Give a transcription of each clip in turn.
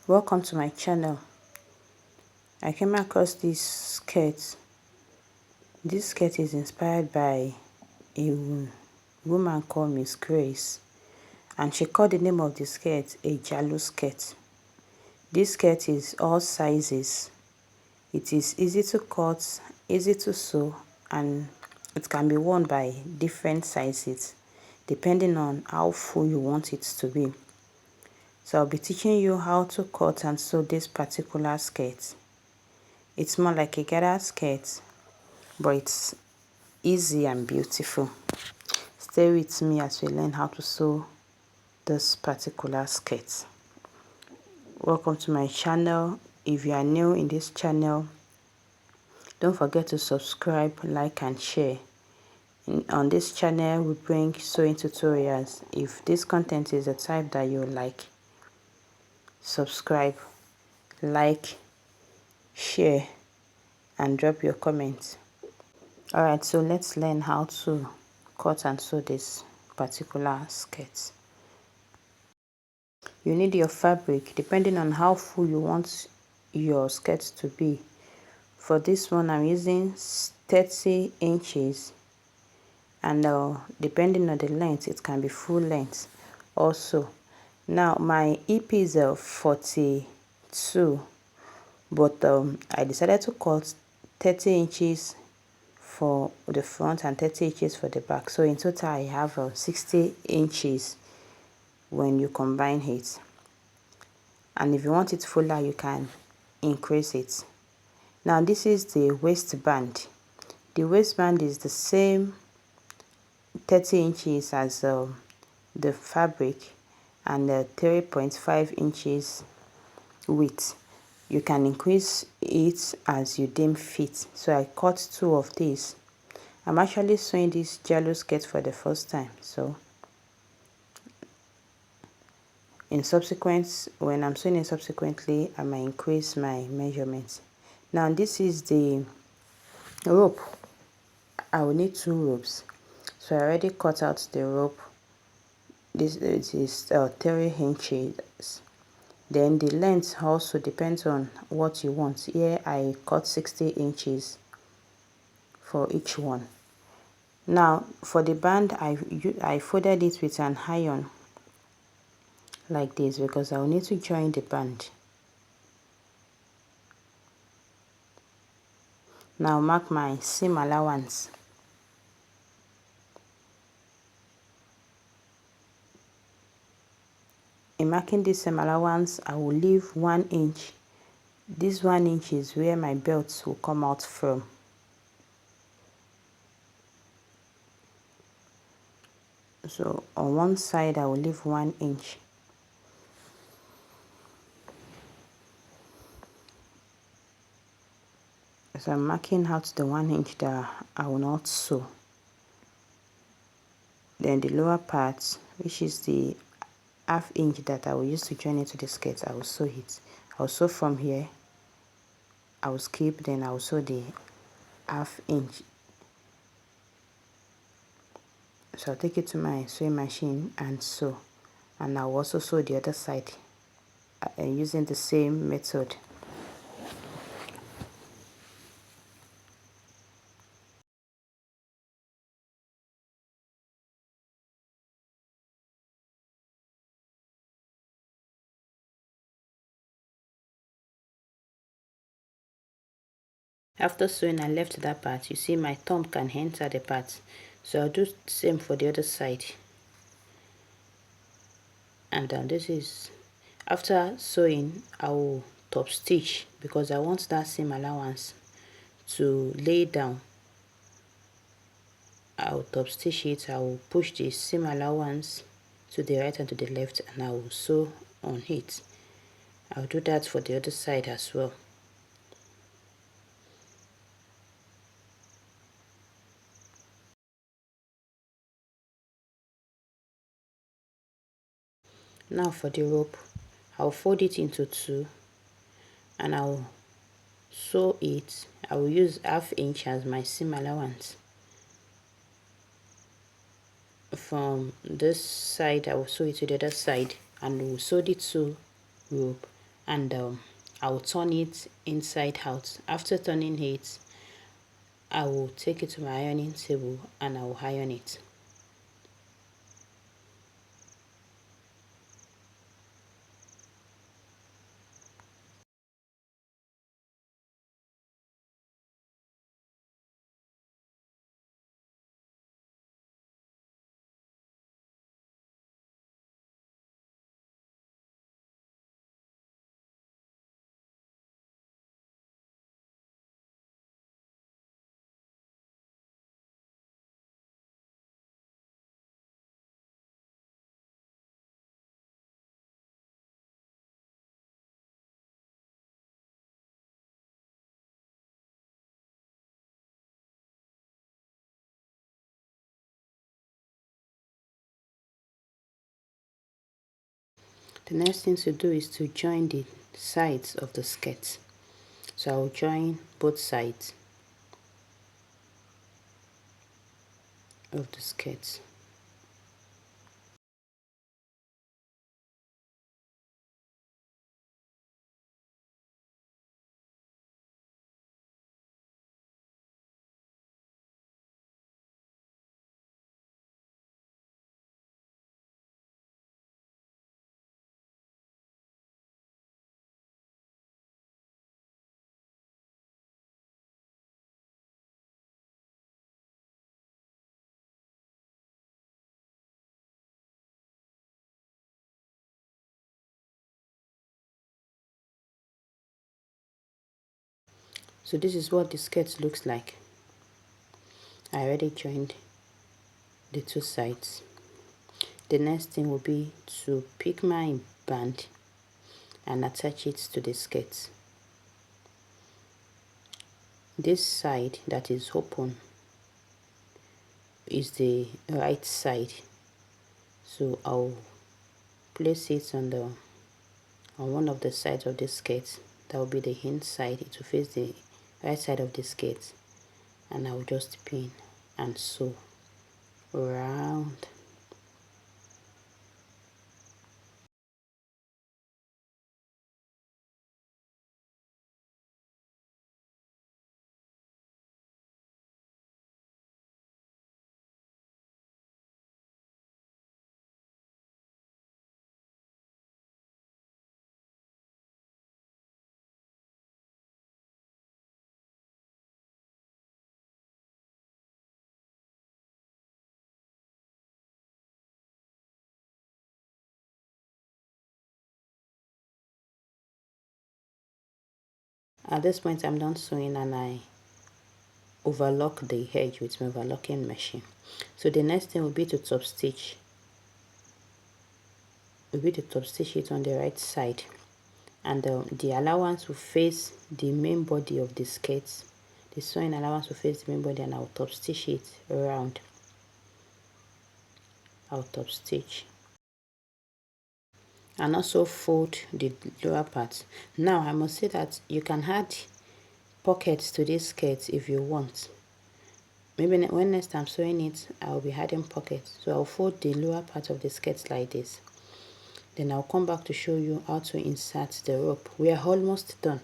Welcome to my channel. I came across this skirt. This skirt is inspired by a woman called Miss Grace, and she called the name of the skirt a Jalu skirt. This skirt is all sizes. It is easy to cut, easy to sew, and it can be worn by different sizes depending on how full you want it to be. So I'll be teaching you how to cut and sew this particular skirt. It's more like a gathered skirt, but it's easy and beautiful. Stay with me as we learn how to sew this particular skirt. Welcome to my channel. If you are new in this channel, don't forget to subscribe, like and share. On this channel we bring sewing tutorials. If this content is the type that you like, subscribe, like, share and drop your comments. Alright, so let's learn how to cut and sew this particular skirt. You need your fabric depending on how full you want your skirt to be. For this one I'm using 30 inches, and depending on the length it can be full length also. Now my hip is 42, but I decided to cut 30 inches for the front and 30 inches for the back, so in total I have 60 inches when you combine it. And if you want it fuller, you can increase it. Now this is the waistband. The waistband is the same 30 inches as the fabric, and 3.5 inches width. You can increase it as you deem fit. So I cut 2 of these. I'm actually sewing this Jalu skirt for the first time, so in subsequent, when I'm sewing it subsequently, I might increase my measurements. Now this is the rope. I will need 2 ropes, so I already cut out the rope. This is 3 inches. Then the length also depends on what you want. Here I cut 60 inches for each one. Now for the band, I folded it with an iron like this because I will need to join the band. Now mark my seam allowance. In marking this seam allowance, I will leave 1 inch. This 1 inch is where my belt will come out from. So on one side I will leave 1 inch. So I'm marking out the 1 inch that I will not sew. Then the lower part, which is the ½ inch that I will use to join it to the skirt, I will sew it. I will sew from here, I will skip, then I will sew the ½ inch. So I'll take it to my sewing machine and sew, and I'll also sew the other side using the same method. After sewing, I left that part. You see my thumb can enter the part, so I'll do the same for the other side. And then this is after sewing, I will top stitch because I want that seam allowance to lay down. I will top stitch it. I will push the seam allowance to the right and to the left, and I will sew on it. I'll do that for the other side as well. Now for the rope, I'll fold it into 2 and I'll sew it. I will use ½ inch as my seam allowance. From this side I will sew it to the other side, and we'll sew the 2 rope and I will turn it inside out. After turning it, I will take it to my ironing table and I will iron it. The next thing to do is to join the sides of the skirt. So I will join both sides of the skirt. So this is what the skirt looks like. I already joined the two sides. The next thing will be to pick my band and attach it to the skirt. This side that is open is the right side, so I'll place it on one of the sides of the skirt. That will be the inside. It will face the right side of the skirt, and I'll just pin and sew around. At this point I'm done sewing and I overlock the edge with my overlocking machine. So the next thing will be to top stitch. It on the right side, and the allowance will face the main body of the skirt. The sewing allowance will face the main body, and I'll top stitch it around. I'll top stitch and also fold the lower part. Now I must say that you can add pockets to this skirt if you want. Maybe when next I'm sewing it, I'll be adding pockets. So I'll fold the lower part of the skirt like this. Then I'll come back to show you how to insert the rope. We are almost done.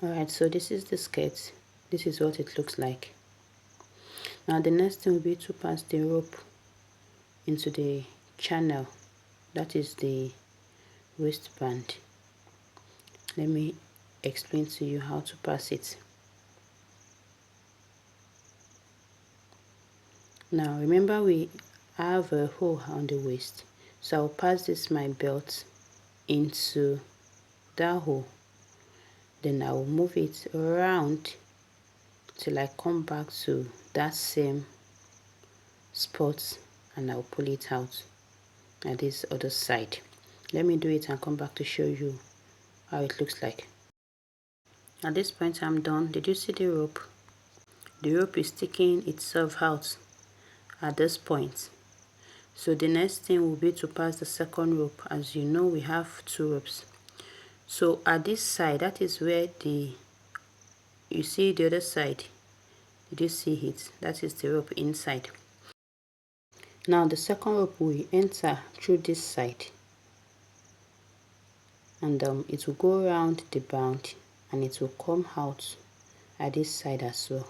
Alright, so this is the skirt. This is what it looks like. Now the next thing will be to pass the rope into the channel, that is the waistband. Let me explain to you how to pass it. Now remember, we have a hole on the waist, so I'll pass this my belt into that hole. Then I will move it around till I come back to that same spot, and I'll pull it out at this other side. Let me do it and come back to show you how it looks like. At this point I'm done. Did you see the rope? The rope is sticking itself out at this point. So the next thing will be to pass the second rope. As you know, we have two ropes. So at this side, that is where you see the other side. Did you see it? That is the rope inside. Now the second rope will enter through this side, and it will go around the band and it will come out at this side as well,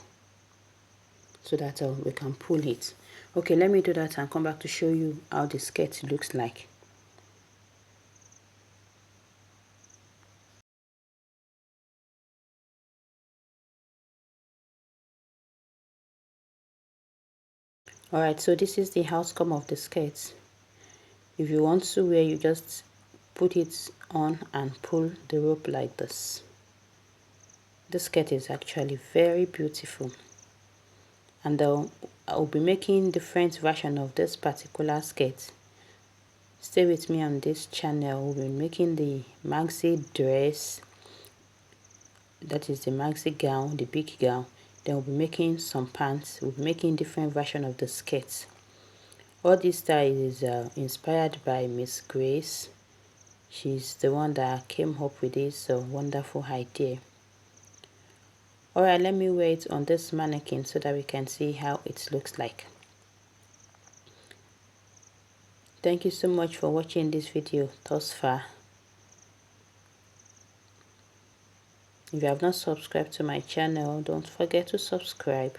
so that we can pull it. Okay, let me do that and come back to show you how the skirt looks like. Alright, so this is the outcome of the skirt. If you want to wear, you just put it on and pull the rope like this. The skirt is actually very beautiful, and I'll be making different version of this particular skirt. Stay with me on this channel. We'll be making the maxi dress, that is the maxi gown, the big gown. Then we'll be making some pants. We'll be making different version of the skirts. All this style is inspired by Miss Grace. She's the one that came up with this wonderful idea. Alright, let me wear it on this mannequin so that we can see how it looks like. Thank you so much for watching this video thus far. If you have not subscribed to my channel, don't forget to subscribe,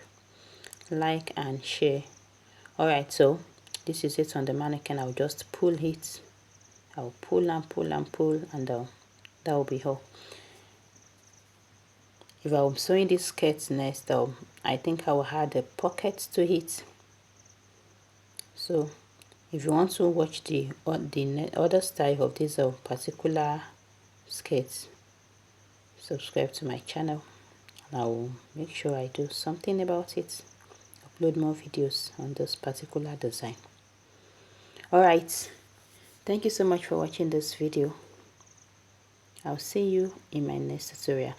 like and share. Alright, so this is it on the mannequin. I'll just pull it. I'll pull and pull and pull, and that will be all. If I'm sewing this skirt next, I think I will add a pocket to it. So if you want to watch the other style of this particular skirt, subscribe to my channel, and I will make sure I do something about it, upload more videos on this particular design. Alright, thank you so much for watching this video. I'll see you in my next tutorial.